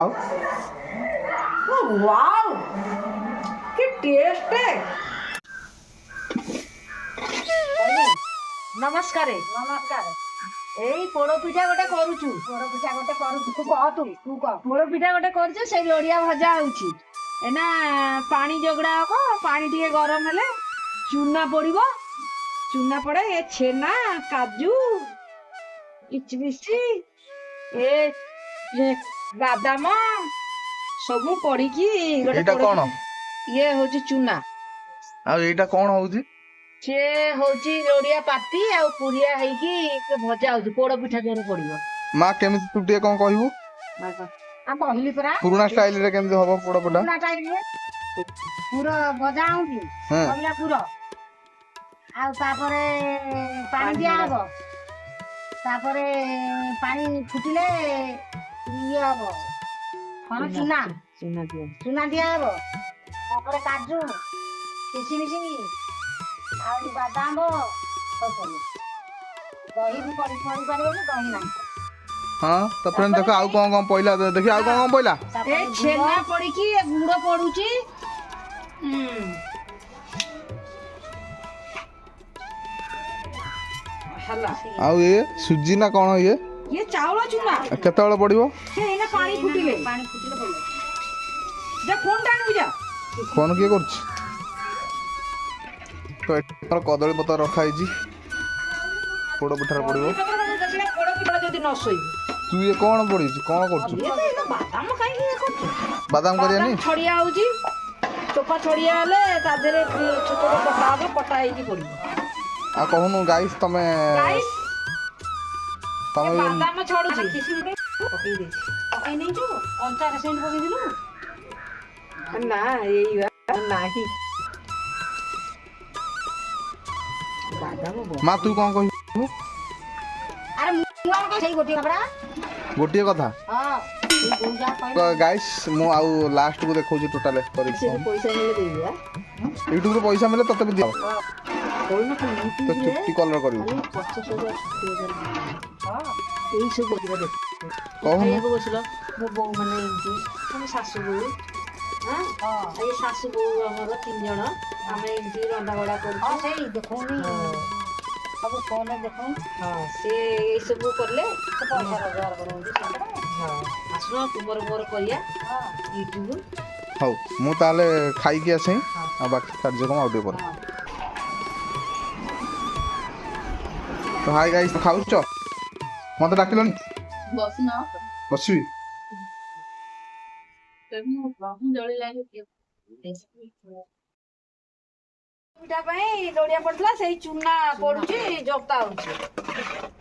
Wow कि test है। नमस्कार नमस्कार। एई पोड़ो पिठा गोटे करूछु। पोड़ पिठा गोटे करू तू कह तू कह। पोड़ो पिठा गोटे करूछु से लोड़िया भजा होउची एना पानी जोगड़ा को पानी टिके गरम हेले चूना पड़िबो चूना पड़े ए छेना काजू किचमिची ए बादाम सब पड़ी की गोटे एटा कोन ये होची चूना आ एटा कोन होउची से होची लोड़िया पाती आ पुरिया हेकी भजा होची पोड़ो पिठा जोरे पड़िबो मां केमिति तू टे कोन कहबू आ कहली परा पुराना स्टाइल रे केमिति होबो पोड़ा पोड़ा पुराना टाइम रे पूरा भजा होउची कहला पूरा आ तापरे पानी दिया हबो तापरे पानी फुटिले ये हबो कोन चूना दिया हबो तापरे काजू किशमिश आ बादाम सब दही भी पड़ी पारे दही ना हां तो फ्रेंड देखो आउ कोन पहिला देखि आउ कोन पहिला ए छेना पड़ी की गुड़ पड़ुची हला आउ ये सुजी ना कोन ये चावल चूना केते बेले पड़िबो से एना पानी फुटिले पड़ो जा फोन टाण बुझा फोन के करछ तो एतर कदली पत्र रखा हिजी पोड़ा पिठा पड़िबो पोड़ो पिठा जदी न सोई तू ये कोन पड़ी कोन करछ ये तो बादाम काई ये करछ बादाम करिया नी छड़िया होजी चोपा छड़िया हेले ता देरे छोट छोट पटा हो पटा हेकी पड़िबो आ कहनु गाइस तमे गाइस तमे बादाम छड़ुची किसी भी पकई दे पकई नहीं जो 50% पकई दिलु ना यही नाही बादाम मां तू कोन कहबू अरे मुआ को सही गोटिए कथा हां ई गुंजा कहले गाइस मु आउ लास्ट को देखौची टोटल करी पैसा मिले देबा यूट्यूब रे पैसा मिले तते भी दियो कोई ना कोई तो चुट्टी कलर करियो 50,000 हां एई सब बगिरा दे कहू ये बसलो मो बो माने एंती हम सासु बो हां ए सासु बो हमर तीन जण हमें एंती रंडा बड़ा कर हां सही देखोनी सब फोन में देखो हां से ए सब करले तो पैसा रोजगार करूंगी हां आसनो तुमर मोर करिया हां यूट्यूब हौ मु ताले खाई के आसे आ बाकी कार्यक्रम आउटे पर तो हाय गाइस खाउछ मते डाकिलनी बस ना बसबी तब बाहु जळी लागे पिठा ପାଇଁ लोड़िया पड़थला सेही चूना पड़ुची जंता होची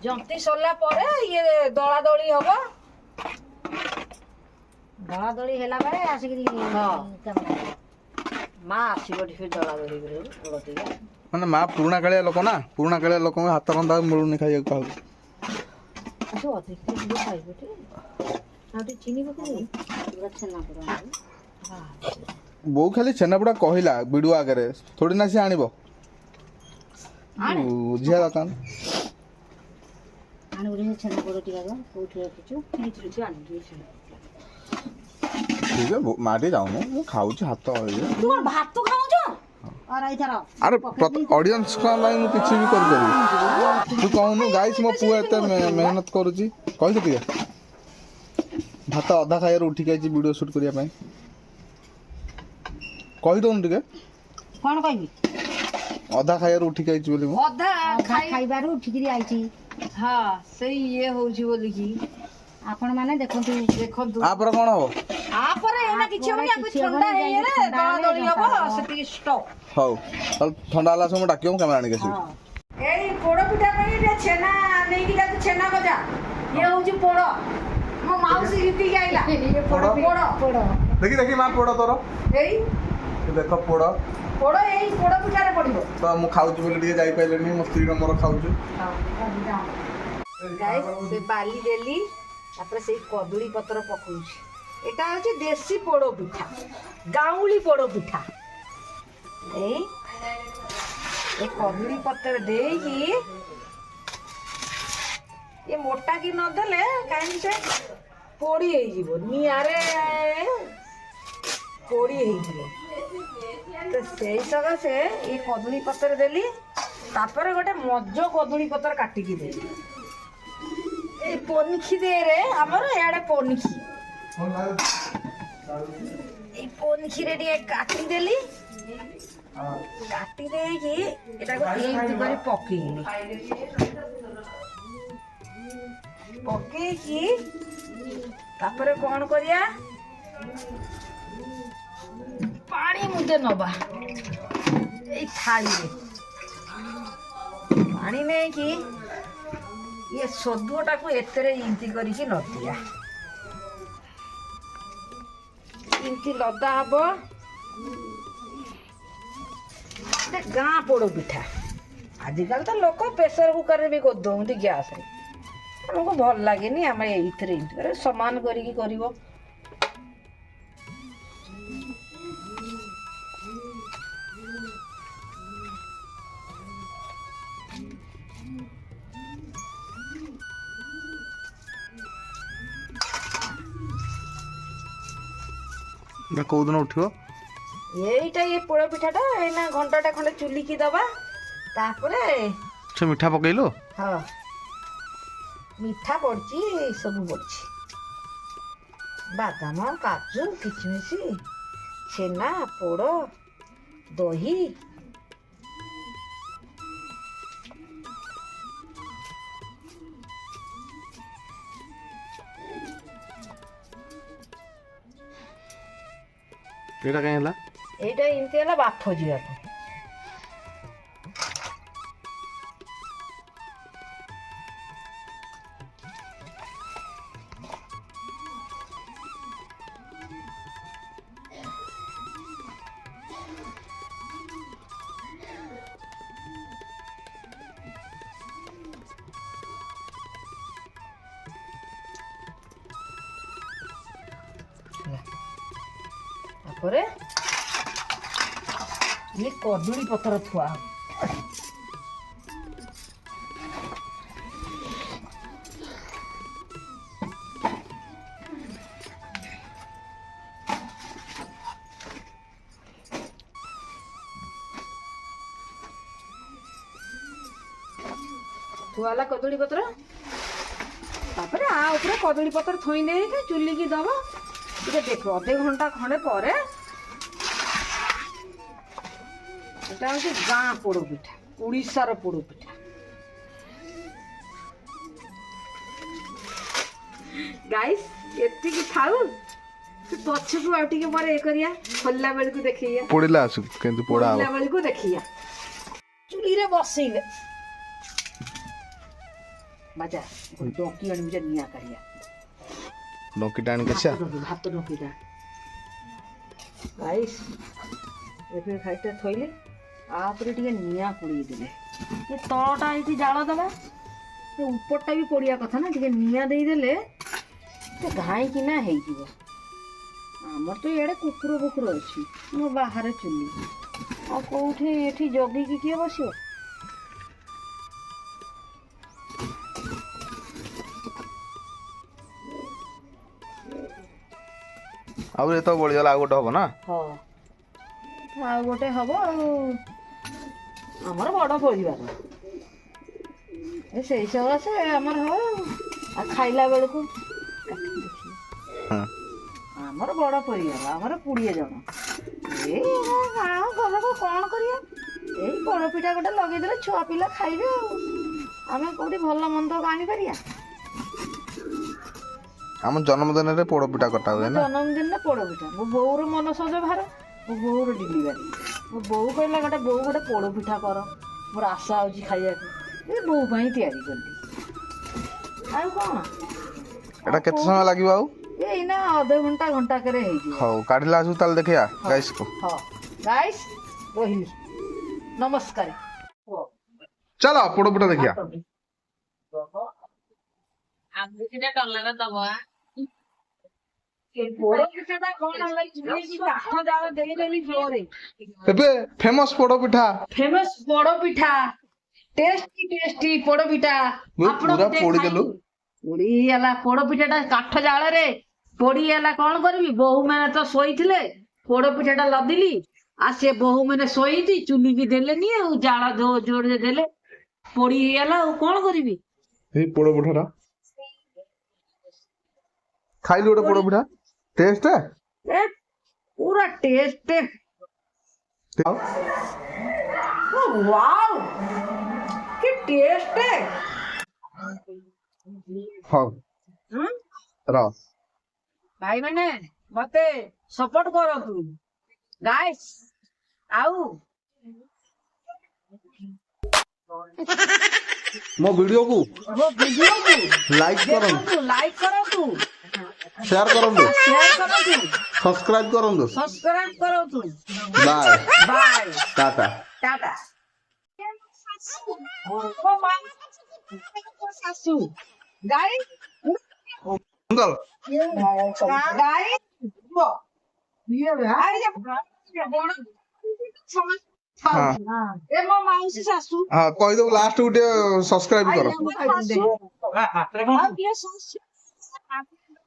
जंती सरला परे ये दळा दळी हबो दला दली हेला बारे आसिकरी मा आसीबो फिर दळा दळी करे गति माने मा पुराना कालिया लोक ना पुराना कालिया लोक हाथ रंधा मिलुनी खाइया कहू अच्छा अधिक दिन खाइबो टे आटे चीनी पकई पूरा छना पड़ा हां बो खाली छेनापुड़ा कहला वीडियो आगे थोड़ी ना से आनिबो बुझिया दकान आने उरे छना पड़ो टिका गो कोठी रखिछु नीचे नीचे आनी दे छना ठीक है माटी जाऊनु मु खाउची हाथ होय तू भात तो खाऊ छ और आई थरा अरे ऑडियंस का लाइन मु किछि भी कर देबी तू कहनु गाइस मो पुआ एते मेहनत करूची कहि दिए भात आधा खायर उठी के वीडियो शूट करिया पई कहि दोन टिके कोन कहबी आधा खायर उठी के बोली मु अधा खाइबारु ठिकरी आइची हां सही ये होउची बोली की आपण माने देखंतु आ पर कोन हो आ पर एना किछि होनी आ ठंडा हे रे दळा दळी हबो सेति स्टॉप हौ चल ठंडा आला समय डाकियो कैमरा आनी के से एई पोड़ो पिठा ପାଇଁ रे छेना नै कि जात छेना गजा ये होउची पोड़ो मो माउसी जीती गाइला ये पोड़ो पोड़ो देखि देखि मां पोड़ो तोरो एई देखो पोड़ो पोड़ो एई पोड़ो पिठा रे पड़िबो तो मु खाउची बोली ଟିକେ जाई पाइलेनी मो स्त्री मोर खाउछु गाइस से बाली देली तापर से कदली पत्र पकौछि एटा होछि देसी पोड़ो पिठा गाउली पोड़ो पिठा ए कदली पत्र देई ये मोटा की न देले काहे से ପୋଡ଼ି ହେଇଯିବ ନିଆଁରେ ପୋଡ଼ି ହେଇଯିବ। ତ ସେଇ ସକାଶେ ଏ କଦଳୀ ପତ୍ର ଦେଲି। ତାପରେ ଗୋଟେ ମଜ କଦଳୀ ପତ୍ର କାଟିକି ଦେଲି। ଏଇ ପନିଖି ଦେରେ ଆମର ଏଆଡ଼େ ପନିଖି। ଏଇ ପନିଖିରେ ଟିକେ କାଟିଦେଲି। କାଟି ଦେଇକି ଏଟାକୁ ଏମିତି କରି ପକେଇଲି। ପକେଇକି ତାପରେ କଣ କରିବା, ପାଣି ମୁଦେ ନବା ଏଇ ଥାଳିରେ। ପାଣି ନେଇକି ଇଏ ସୋଦୁଅଟାକୁ ଏତେରେ ଇନ୍ତି କରିକି ଲଦିଆ। ଇନ୍ତି ଲଦା ହବ। ଗାଁ ପୋଡ଼ ପିଠା। ଆଜିକାଲି ତ ଲୋକ ପ୍ରେସର କୁକରରେ ବି କରିଦଉଛନ୍ତି ଗ୍ୟାସରେ। ଆମକୁ ଭଲ ଲାଗେନି, ଆମେ ଏଇଥିରେ ଏଇଥିରେ ସମାନ କରିକି କରିବ। କୋଉ ଦିନ ଉଠିବ? এইটা এই পোড় পিঠাটা এনা ঘন্টাটা খন্ডে চুলিকি দবা। তারপরে ସେ ମିଠା ପକେଇଲୁ? ହଁ ମିଠା ପଡୁଛି, ସବୁ ପଡୁଛି। ବାଦାମ, କାଜୁ, କିଚମିଚ, ଛେନା, ପୋଡ଼, ଦହି। ଏଇଟା କାଇଁ ହେଲା? এইটা ଏମିତି ହେଲା ବାଫ ଯିବାକୁ। ତାପରେ ये कदली पत्र थुआ। थुआला कदली पत्र तापरे आ ऊपर कदली पत्र थोई दे के चुली की दबा। ये देखो आधे घंटा खंडे परे এটা হচ্ছে গাঁ পোড়ো পিঠা, উড়িষ্যার পোড়ো পিঠা। গাইস এତିକି ଥାଉ, ପଛକୁ ଆଉ ଟିକେ ପରେ ଏ କରିବା, ଖୋଲିଲା ବେଳକୁ ଦେଖିବା, ପୋଡ଼ିଲା ଆସୁ କିନ୍ତୁ ପୋଡ଼ା ହବ। ଖୋଲିଲା ବେଳକୁ ଦେଖିବା। ଚୁଲିରେ ବସେଇବେ ବାଜା ଡଙ୍କି ଆଣିବି ଯେ ନିଆଁ କାଢ଼ିବା। ଡଙ୍କିଟା ଆଣିକି ଆସିଆ। ଭାତ ଡଙ୍କିଟା ଗାଇସ୍ ଏବେ ଖାଇଟା ଥୋଇଲେ आपर टे निआ पोड़ी दे तलटा ये जाल दबा, उपरटा भी पोड़िया कथा ना, टे निआ देदेले घाई किना आमर तो ये कुकुर फुकुर अच्छी मो बाहर चुली आ कौटे ये जगिक किए बस आउ तो बढ़िया आ गोटे हम ना। हाँ आ गोटे हम आमर बड़ परिवार से सकाशे आमर हम खाइला बेलू आमर बड़ परिवार आमर 20 जन घर को कौन करिया यही पोड़पिठा गोटे लगेदेले छुआ पिला खाइबे आम कौटी भल मंद आनी पारिया। आम जन्मदिन में पोड़पिठा कटा हुए ना। जन्मदिन में पोड़पिठा मो बोर मन सज भार मो बोर डिलीवरी मो बो कहला गोटे बो गोटे पोड़पिठा कर मोर आशा होची खाइया बो पाई तैयारी करली आउ कौन एटा केते समय लागिबो आउ एइना आधे घंटा घंटा करे हे जी। हां काढला आसु ताल देखिया गाइस को। हां गाइस रोहिणी नमस्कार चलो पोड़पिठा देखिया। आगे किटा डलर दबा ए पोड़पिठाटा कोन हलै चुली काठ जाळ देई देली जोरे एबे फेमस पोड़पिठा टेस्टी टेस्टी पोड़पिठा पूरा पोड़ी देलु ପୋଡିଗଲା ପୋଡ ପିଠାଟା କାଠ ଜାଳରେ ପୋଡିଗଲା। କଣ କରିବି? ବୋହୂ ମାନେ ତ ଶୋଇଥିଲେ, ପୋଡ ପିଠାଟା ଲଦିଲି। ଆଉ ସେ ବୋହୂ ମାନେ ଶୋଇଛି, ଚୁଲିକି ଦେଲେନି ଆଉ, ଜାଳ ଜୋରରେ ଦେଲେ ପୋଡି ହେଇଗଲା। ଆଉ କଣ କରିବି? ଏଇ ପୋଡ ପିଠାଟା ଖାଇଲୁ, ଗୋଟେ ପୋଡ ପିଠା ଟେଷ୍ଟ ଏ ପୁରା ଟେଷ୍ଟ। ୱାଓ କି ଟେଷ୍ଟ। ହଉ ରହ। ଭାଇ ମାନେ ମତେ ସପୋର୍ଟ କରନ୍ତୁ ଗାଇସ୍। ଆଉ ମୋ ଭିଡିଓକୁ ମୋ ଭିଡିଓକୁ ଲାଇକ୍ କରନ୍ତୁ, ଲାଇକ୍ କରନ୍ତୁ, ସେୟାର କରନ୍ତୁ, ସେୟାର କରନ୍ତୁ, ସବସ୍କ୍ରାଇବ କରନ୍ତୁ। ସବସ୍କ୍ରାଇବ କରନ୍ତୁ। Bye bye ta-ta. ଟାଟା। ଶାଶୁ ଗାଈ ଅଙ୍କଲ ଗାଈ ହଁ ଏ ମୋ ମାଉସୀ ଶାଶୁ। ହଁ କହିଦବୁ ଲାଷ୍ଟ ଗୋଟେ ସବସ୍କ୍ରାଇବ କର।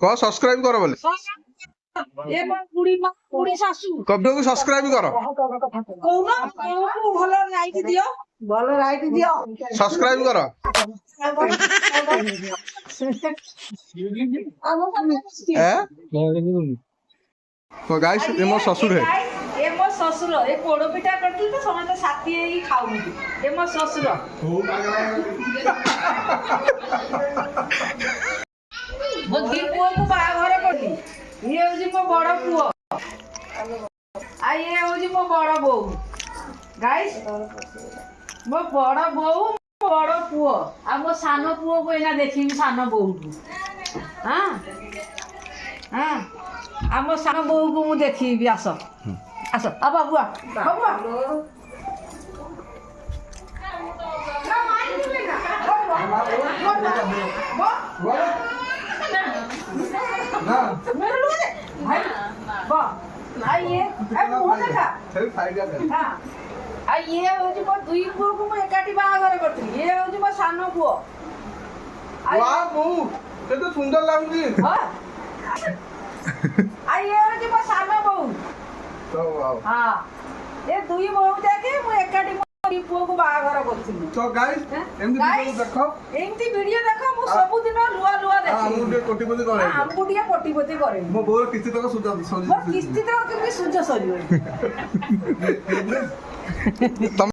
କହ ସବସ୍କ୍ରାଇବ କର ବୋଲି। ଏ ମୋ ବୁଢୀ ଶାଶୁ। କବିକୁ ସବସ୍କ୍ରାଇବ କର। କହୁନ ଭଲ ରାଇଟ୍ ଦିଅ, ଭଲ ରାଇଟ୍ ଦିଅ, ସବସ୍କ୍ରାଇବ କର। ଗାଇସ୍ ଏ ମୋ ଶ୍ୱଶୁର ହେ। ଏ ମୋ ଶ୍ୱଶୁର। ଏ ପୋଡ ପିଠା କରିଥିଲି ତ ସମସ୍ତେ ସାଥି ହେଇକି ଖାଉଛନ୍ତି। ଏ ମୋ ଶ୍ୱଶୁର। ମୋ ଦି ପୁଅକୁ ବାହାଘର କଲି। ଇଏ ହଉଛି ମୋ ବଡ ପୁଅ, ଆଉ ଇଏ ହଉଛି ମୋ ବଡ ବୋଉ। ଗାଇସ୍ ମୋ ବଡ ବୋଉ, ବଡ ପୁଅ, ଆଉ ମୋ ସାନ ପୁଅକୁ ଏଇନା ଦେଖିବି, ସାନ ବୋଉକୁ। ହଁ ହଁ ଆମ ସାନ ବୋଉକୁ ମୁଁ ଦେଖିବି। ଆସ ଆସ ଆ ବାବୁଆ, ବାବୁଆ ଇଏ ହଉଛି ମୋ ଦୁଇ ପୁଅକୁ ମୁଁ ଏକାଠି ବାହାଘର କରିଥିଲି। ଇଏ ହଉଛି ମୋ ସାନ ପୁଅ। କେତେ ସୁନ୍ଦର ଲାଗୁଛି। ଇଏ ହଉଛି ମୋ ସାନ ବୋଉ। ହଁ ଏ ଦୁଇ ବୋଉ ଯାକେ ମୁଁ ଏକାଠି ପୁଅକୁ ବାହାଘର କରିଥିଲି। ଏମିତି ଭିଡିଓ ଦେଖ। ମୁଁ ସବୁଦିନ ନୂଆ ନୂଆ ଦେଖେ। ଆମକୁ ଟିକେ କୋଟିପତି କରେ। ମୋ ବୋଉର କିସ୍ତି ତକ କେମିତି ସୁଝ ସରିବ।